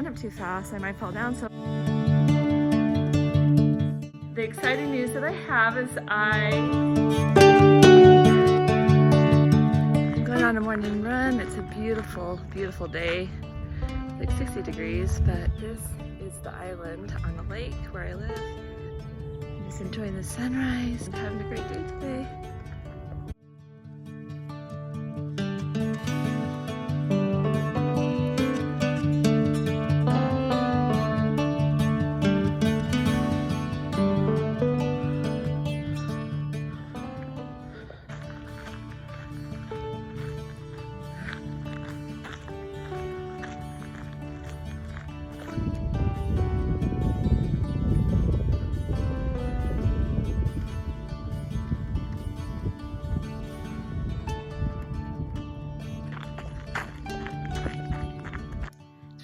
up too fast, I might fall down. So the exciting news that I have is I'm going on a morning run. It's a beautiful, beautiful day. Like 60 degrees, but this is the island on the lake where I live. I'm just enjoying the sunrise and having a great day today.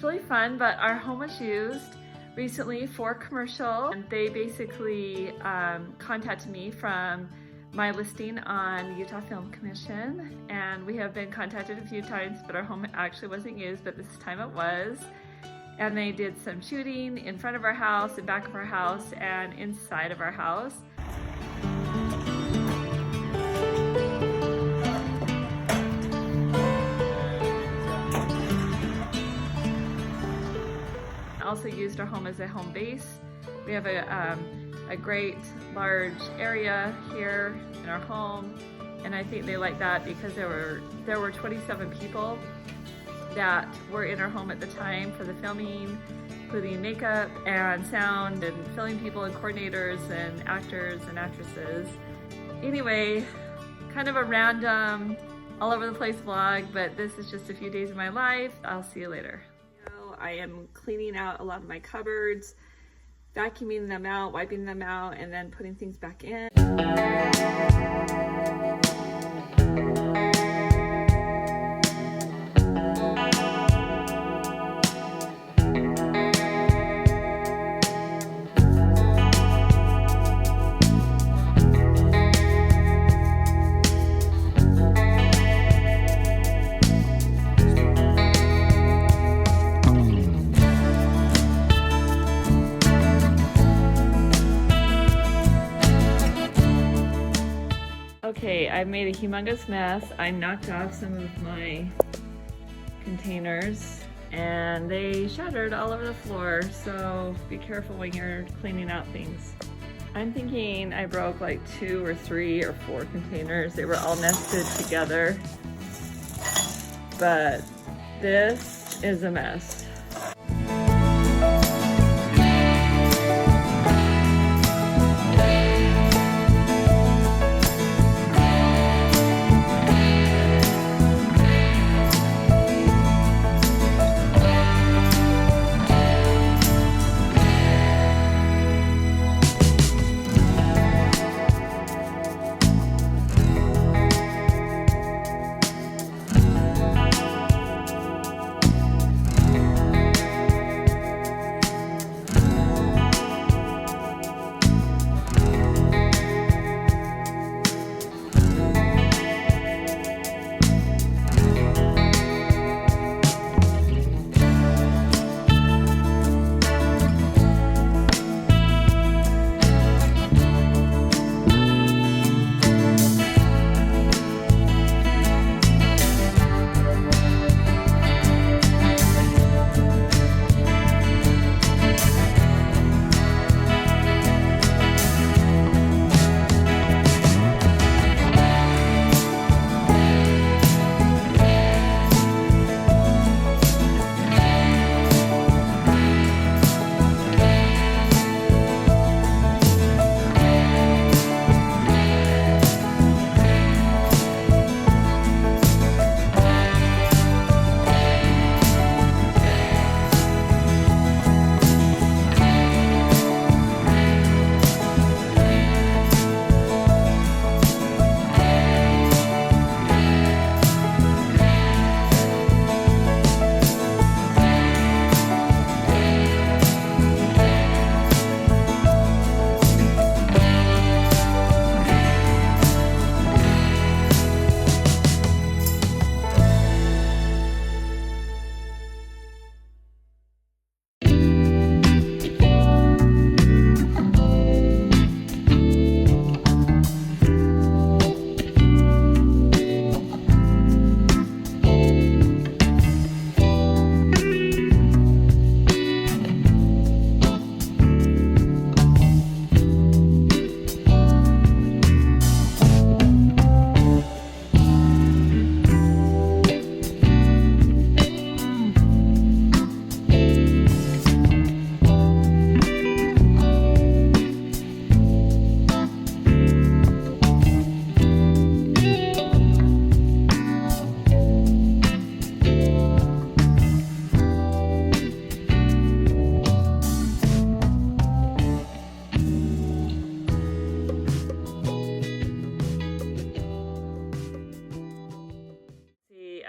Really fun, but our home was used recently for commercial, and they basically contacted me from my listing on the Utah Film Commission, and we have been contacted a few times, but our home actually wasn't used, but this time it was. And they did some shooting in front of our house, in back of our house, and inside of our house. Also used our home as a home base. We have a great large area here in our home, and I think they like that because there were 27 people that were in our home at the time for the filming, including makeup and sound and filming people and coordinators and actors and actresses. Anyway, kind of a random, all over the place vlog, but this is just a few days of my life. I'll see you later. I am cleaning out a lot of my cupboards, vacuuming them out, wiping them out, and then putting things back in. Okay, I made a humongous mess. I knocked off some of my containers and they shattered all over the floor, so be careful when you're cleaning out things. I'm thinking I broke like 2 or 3 or 4 containers. They were all nested together, but this is a mess.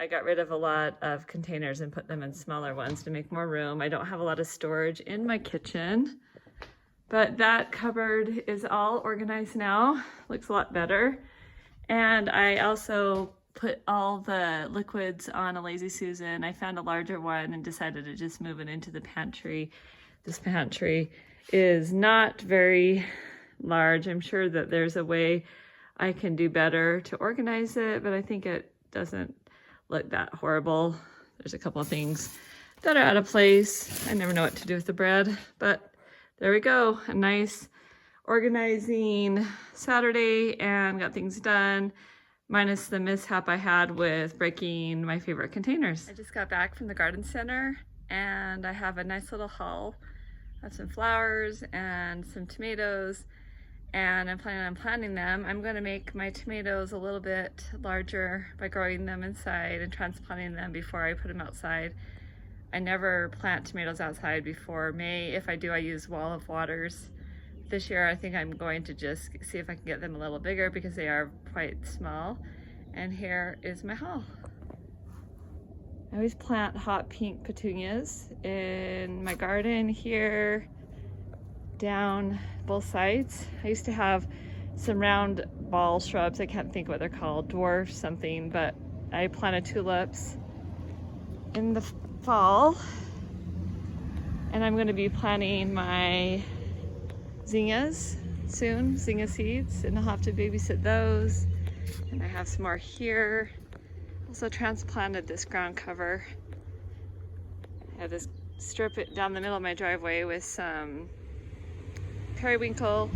I got rid of a lot of containers and put them in smaller ones to make more room. I don't have a lot of storage in my kitchen, but that cupboard is all organized now. Looks a lot better. And I also put all the liquids on a Lazy Susan. I found a larger one and decided to just move it into the pantry. This pantry is not very large. I'm sure that there's a way I can do better to organize it, but I think it doesn't look that horrible. There's a couple of things that are out of place. I never know what to do with the bread, but there we go. A nice organizing Saturday and got things done, minus the mishap I had with breaking my favorite containers. I just got back from the garden center and I have a nice little haul of some flowers and some tomatoes, and I'm planning on planting them. I'm going to make my tomatoes a little bit larger by growing them inside and transplanting them before I put them outside. I never plant tomatoes outside before May. If I do, I use wall of waters. This year I think I'm going to just see if I can get them a little bigger because they are quite small. And here is my haul. I always plant hot pink petunias in my garden here, down both sides. I used to have some round ball shrubs. I can't think what they're called, dwarf something, but I planted tulips in the fall. And I'm going to be planting my zinnias soon, zinnia seeds, and I'll have to babysit those. And I have some more here. Also transplanted this ground cover. I have this strip it down the middle of my driveway with some periwinkle,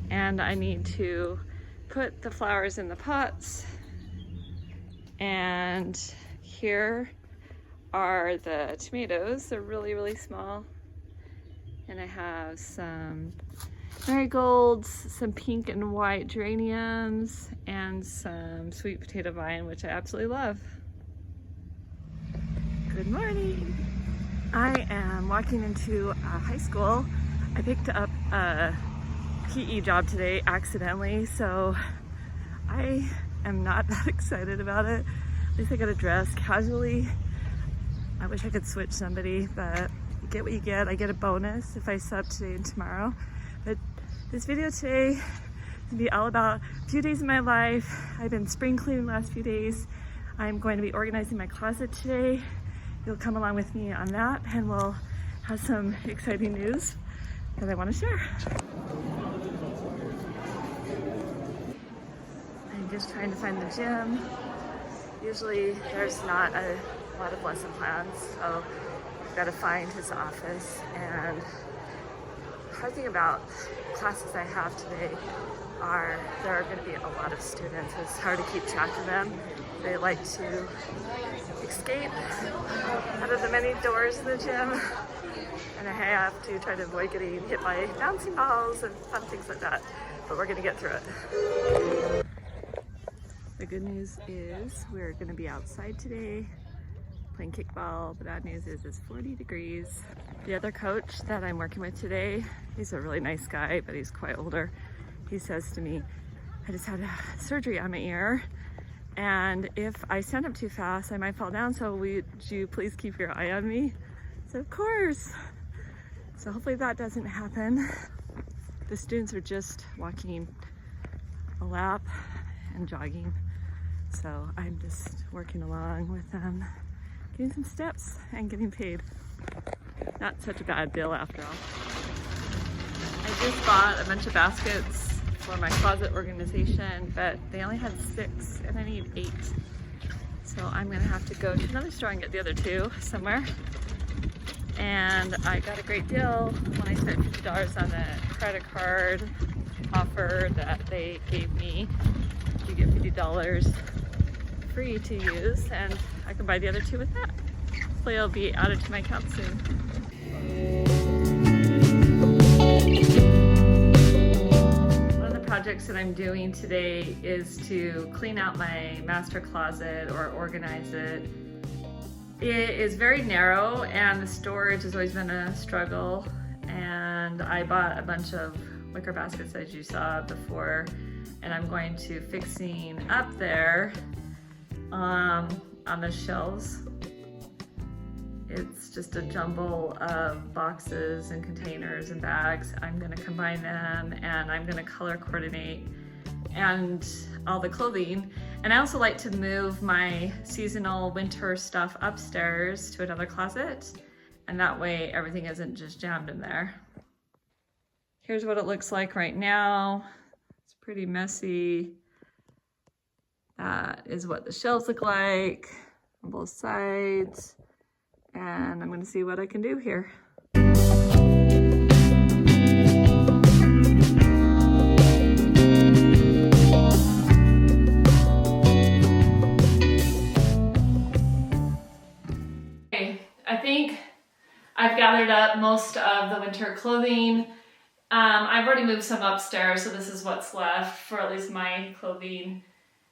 and I need to put the flowers in the pots. And here are the tomatoes. They're really, really small. And I have some marigolds, some pink and white geraniums, and some sweet potato vine, which I absolutely love. Good morning. I am walking into a high school. I picked up a PE job today accidentally, so I am not that excited about it. At least I got to dress casually. I wish I could switch somebody, but you get what you get. I get a bonus if I sub today and tomorrow. But this video today is gonna be all about a few days of my life. I've been spring cleaning the last few days. I'm going to be organizing my closet today. You'll come along with me on that, and we'll have some exciting news that I want to share. I'm just trying to find the gym. Usually there's not a lot of lesson plans, so I've got to find his office. And the hard thing about classes I have today are there are going to be a lot of students. It's hard to keep track of them. They like to escape out of the many doors in the gym, and I have to try to avoid getting hit by bouncing balls and fun things like that, but we're going to get through it. The good news is we're going to be outside today playing kickball. The bad news is it's 40 degrees. The other coach that I'm working with today, he's a really nice guy, but he's quite older. He says to me, I just had surgery on my ear, and if I stand up too fast, I might fall down, so would you please keep your eye on me? So of course. So hopefully that doesn't happen. The students are just walking a lap and jogging, so I'm just working along with them, getting some steps and getting paid. Not such a bad deal after all. I just bought a bunch of baskets for my closet organization, but they only had 6 and I need 8. So I'm gonna have to go to another store and get the other 2 somewhere. And I got a great deal when I spent $50 on the credit card offer that they gave me. You get $50 free to use, and I can buy the other 2 with that. Hopefully it'll be added to my account soon. One of the projects that I'm doing today is to clean out my master closet or organize it. It is very narrow and the storage has always been a struggle, and I bought a bunch of wicker baskets as you saw before, and I'm going to fixing up there. on the shelves. It's just a jumble of boxes and containers and bags. I'm gonna combine them and I'm gonna color coordinate and all the clothing. And I also like to move my seasonal winter stuff upstairs to another closet, and that way everything isn't just jammed in there. Here's what it looks like right now. It's pretty messy. That is what the shelves look like on both sides. And I'm gonna see what I can do here. Okay, I think I've gathered up most of the winter clothing. I've already moved some upstairs, so this is what's left for at least my clothing.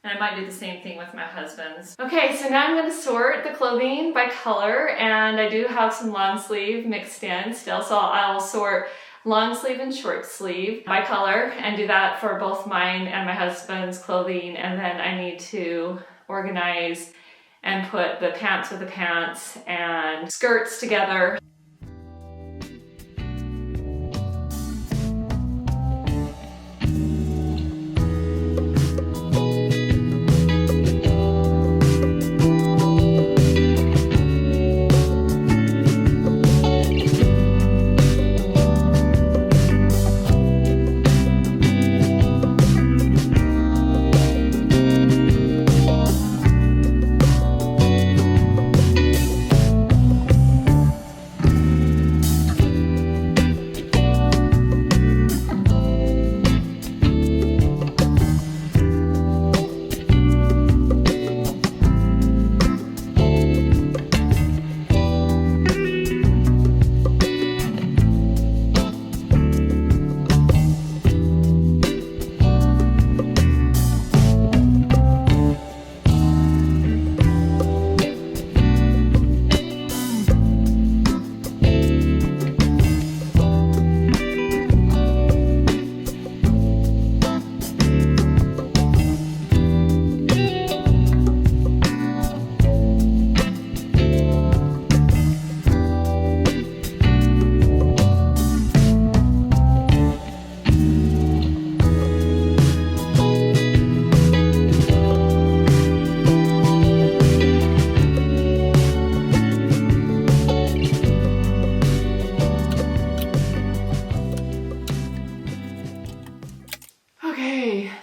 And I might do the same thing with my husband's. Okay, so now I'm gonna sort the clothing by color, and I do have some long sleeve mixed in still, so I'll sort long sleeve and short sleeve by color and do that for both mine and my husband's clothing. And then I need to organize and put the pants with the pants and skirts together.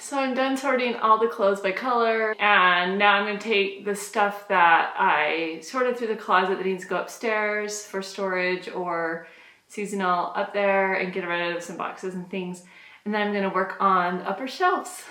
So I'm done sorting all the clothes by color, and now I'm going to take the stuff that I sorted through the closet that needs to go upstairs for storage or seasonal up there and get rid of some boxes and things, and then I'm going to work on the upper shelves.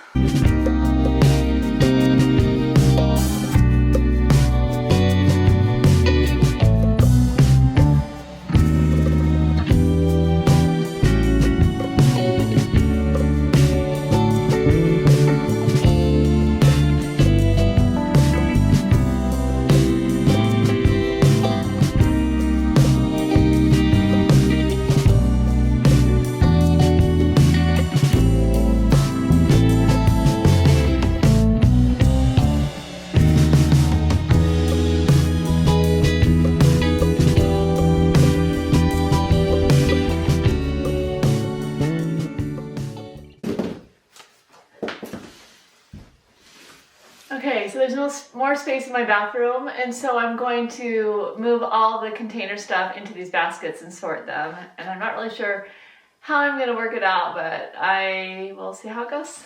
Okay, so there's no more space in my bathroom, and so I'm going to move all the container stuff into these baskets and sort them. And I'm not really sure how I'm going to work it out, but I will see how it goes.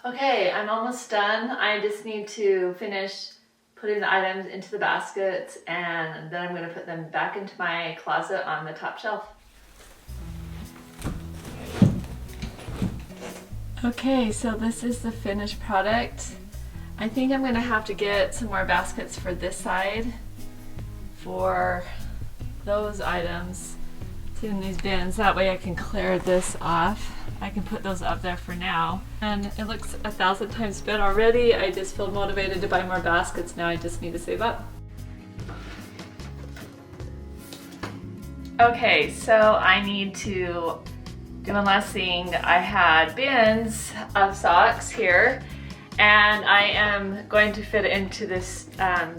Okay, I'm almost done. I just need to finish putting the items into the baskets, and then I'm going to put them back into my closet on the top shelf. Okay, so this is the finished product. I think I'm going to have to get some more baskets for this side for those items. in these bins. That way I can clear this off. I can put those up there for now. And it looks 1,000 times better already. I just feel motivated to buy more baskets now. I just need to save up. Okay, so I need to do one last thing. I had bins of socks here, and I am going to fit it into this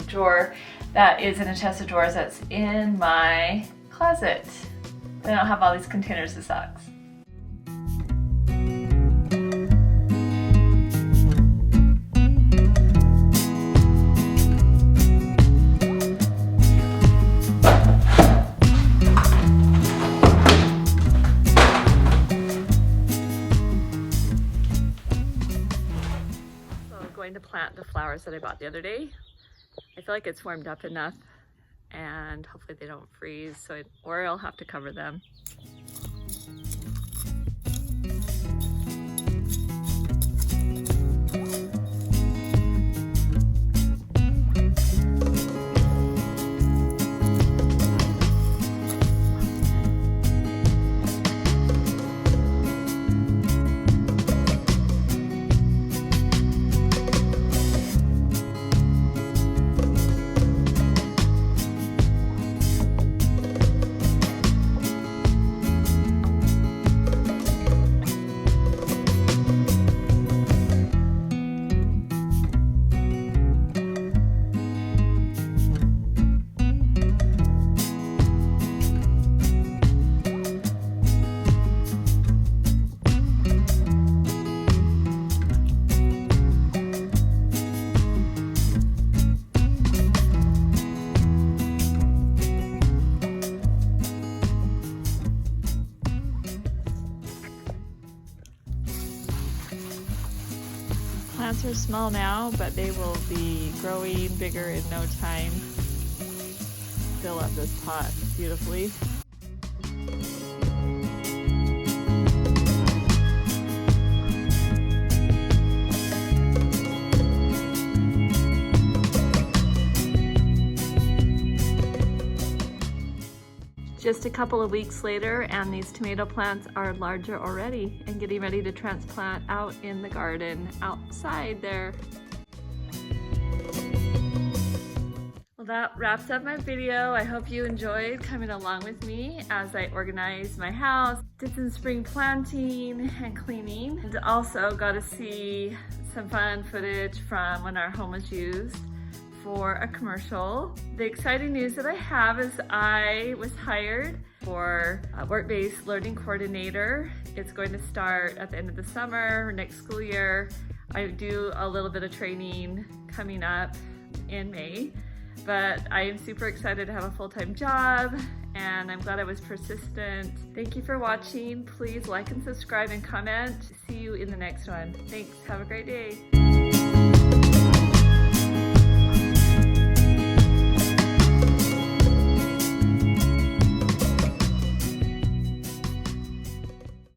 drawer that is in a chest of drawers that's in my closet. I don't have all these containers of socks. To plant the flowers that I bought the other day. I feel like it's warmed up enough and hopefully they don't freeze, or I'll have to cover them. Plants are small now, but they will be growing bigger in no time. Fill up this pot beautifully. Just a couple of weeks later and these tomato plants are larger already and getting ready to transplant out in the garden outside there. Well, that wraps up my video. I hope you enjoyed coming along with me as I organized my house, did some spring planting and cleaning, and also got to see some fun footage from when our home was used for a commercial. The exciting news that I have is I was hired for a work-based learning coordinator. It's going to start at the end of the summer, next school year. I do a little bit of training coming up in May, but I am super excited to have a full-time job and I'm glad I was persistent. Thank you for watching. Please like and subscribe and comment. See you in the next one. Thanks, have a great day.